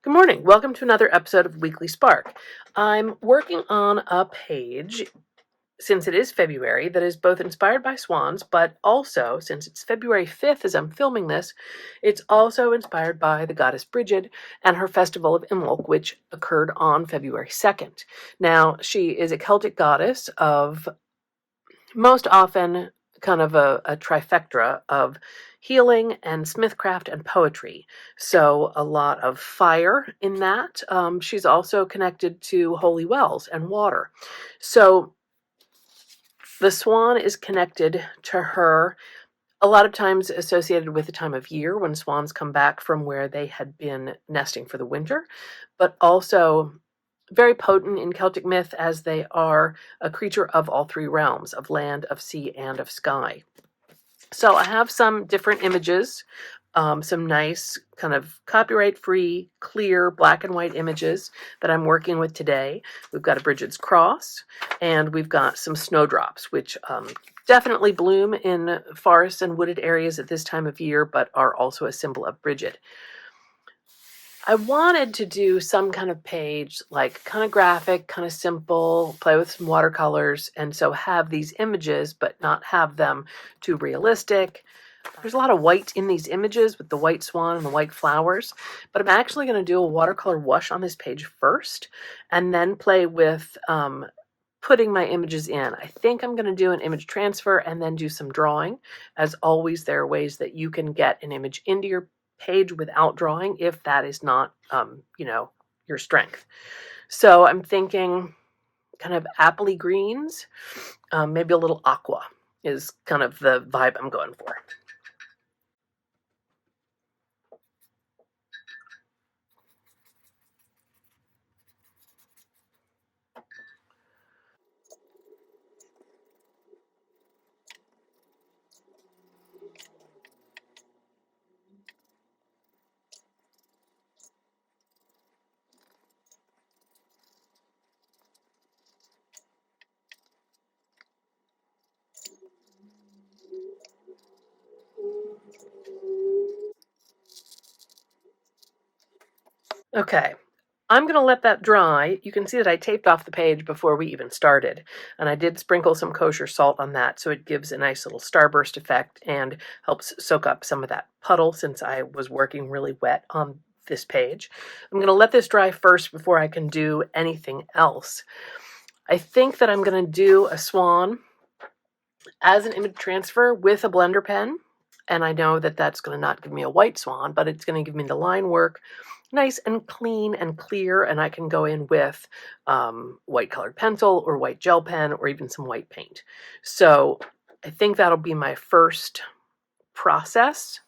Good morning. Welcome to another episode of Weekly Spark. I'm working on a page, since it is February, that is both inspired by swans, but also, since it's February 5th as I'm filming this, it's also inspired by the goddess Brigid and her festival of Imbolc, which occurred on February 2nd. Now, she is a Celtic goddess of most often kind of a trifecta of healing and smithcraft and poetry. So a lot of fire in that. She's also connected to holy wells and water. So the swan is connected to her, a lot of times associated with the time of year when swans come back from where they had been nesting for the winter, but also very potent in Celtic myth as they are a creature of all three realms, of land, of sea, and of sky. So I have some different images, some nice kind of copyright-free, clear, black and white images that I'm working with today. We've got a Brigid's cross, and we've got some snowdrops, which definitely bloom in forests and wooded areas at this time of year, but are also a symbol of Brigid. I wanted to do some kind of page, like kind of graphic, kind of simple, play with some watercolors, and so have these images, but not have them too realistic. There's a lot of white in these images with the white swan and the white flowers, but I'm actually going to do a watercolor wash on this page first, and then play with putting my images in. I think I'm going to do an image transfer and then do some drawing. As always, there are ways that you can get an image into your page without drawing if that is not, your strength. So I'm thinking kind of appley greens, maybe a little aqua is kind of the vibe I'm going for. Okay, I'm going to let that dry. You can see that I taped off the page before we even started, and I did sprinkle some kosher salt on that, so it gives a nice little starburst effect and helps soak up some of that puddle since I was working really wet on this page. I'm going to let this dry first before I can do anything else. I think that I'm going to do a swan as an image transfer with a blender pen, and I know that that's going to not give me a white swan, but it's going to give me the line work nice and clean and clear, and I can go in with white colored pencil or white gel pen or even some white paint. So I think that'll be my first process.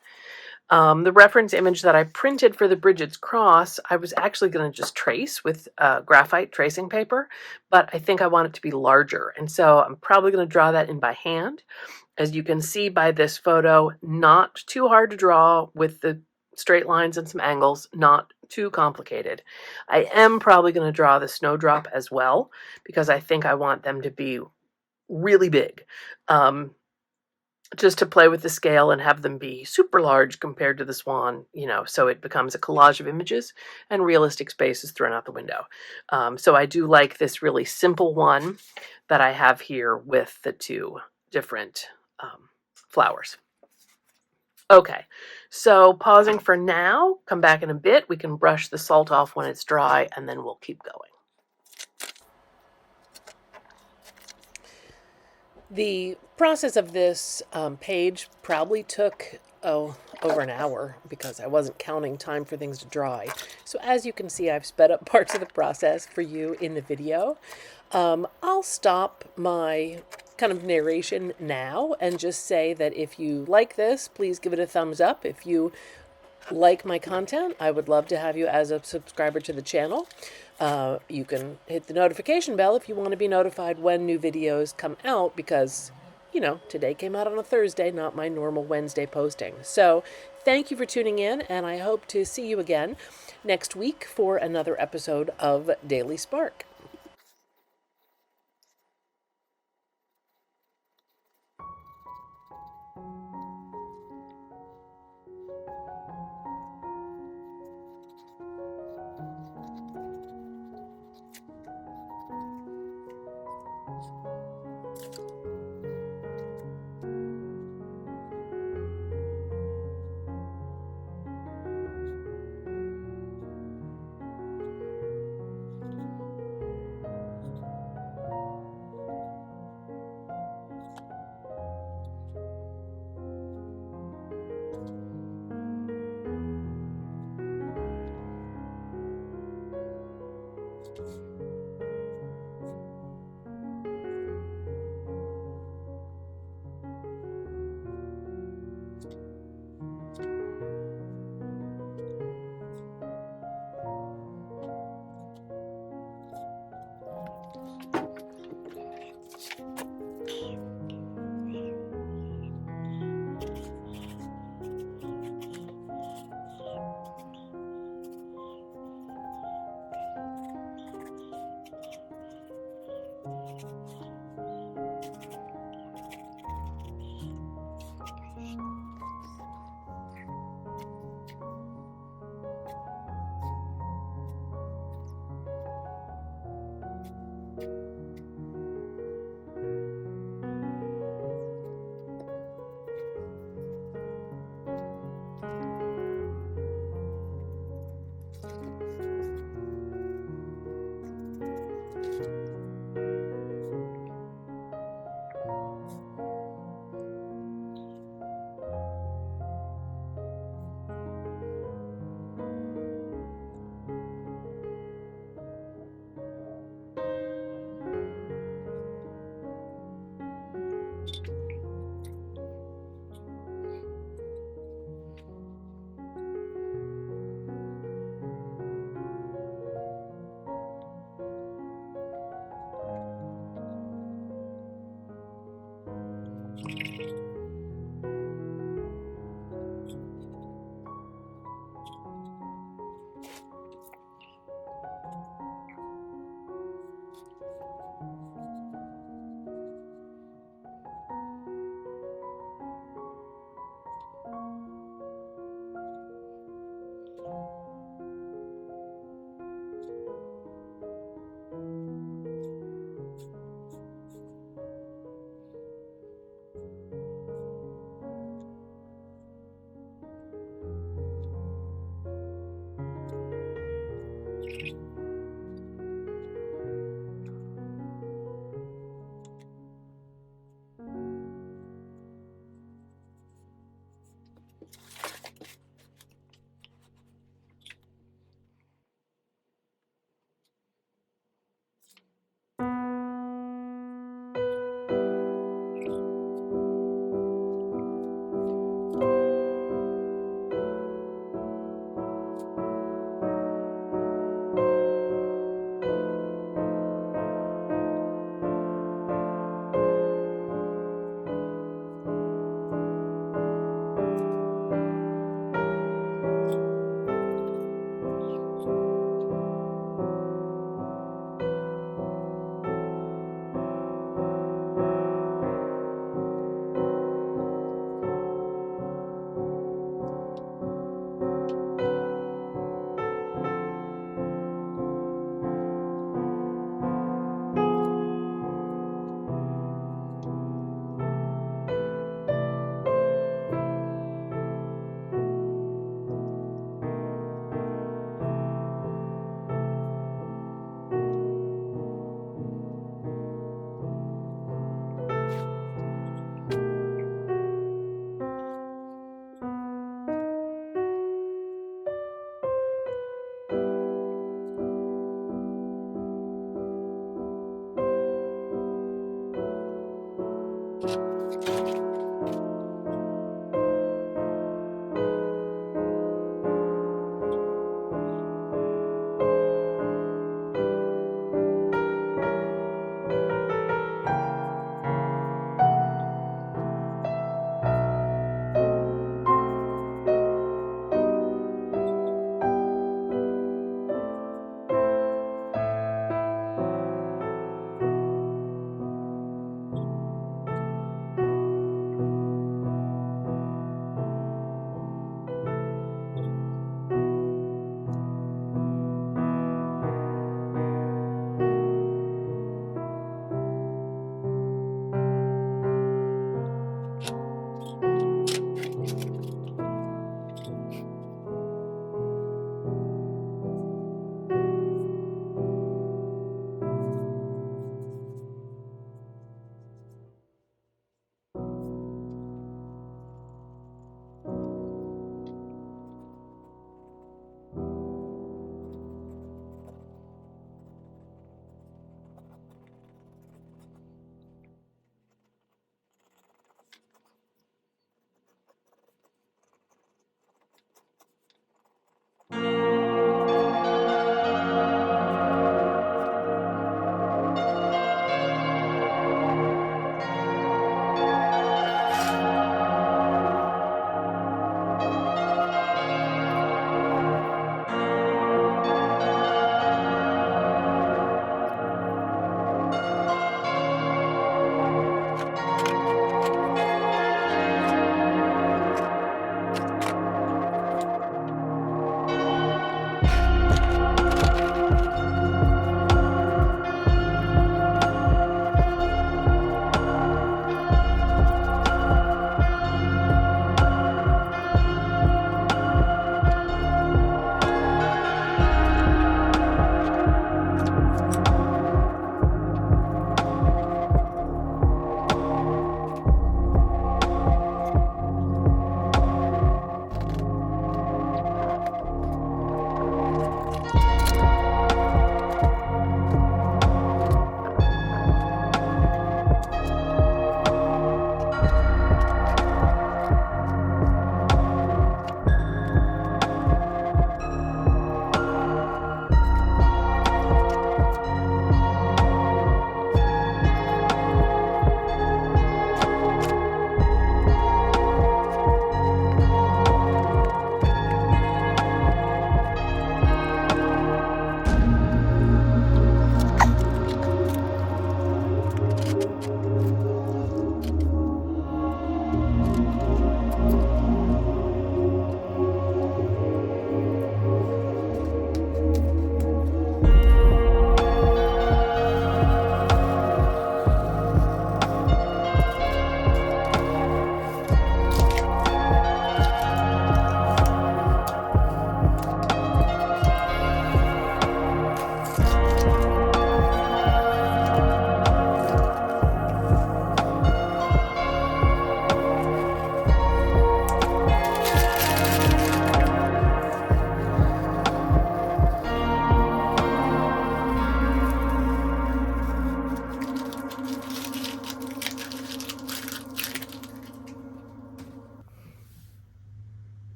The reference image that I printed for the Brigid's cross, I was actually going to just trace with graphite tracing paper, but I think I want it to be larger, and so I'm probably going to draw that in by hand. As you can see by this photo, not too hard to draw with the straight lines and some angles, not too complicated. I am probably going to draw the snowdrop as well because I think I want them to be really big, just to play with the scale and have them be super large compared to the swan, so it becomes a collage of images and realistic space is thrown out the window. So I do like this really simple one that I have here with the two different flowers. Okay, so pausing for now, come back in a bit. We can brush the salt off when it's dry, and then we'll keep going. The process of this page probably took, over an hour because I wasn't counting time for things to dry. So as you can see, I've sped up parts of the process for you in the video. I'll stop my kind of narration now and just say that if you like this, please give it a thumbs up. If you like my content, I would love to have you as a subscriber to the channel. You can hit the notification bell if you want to be notified when new videos come out because, today came out on a Thursday, not my normal Wednesday posting. So thank you for tuning in, and I hope to see you again next week for another episode of Daily Spark.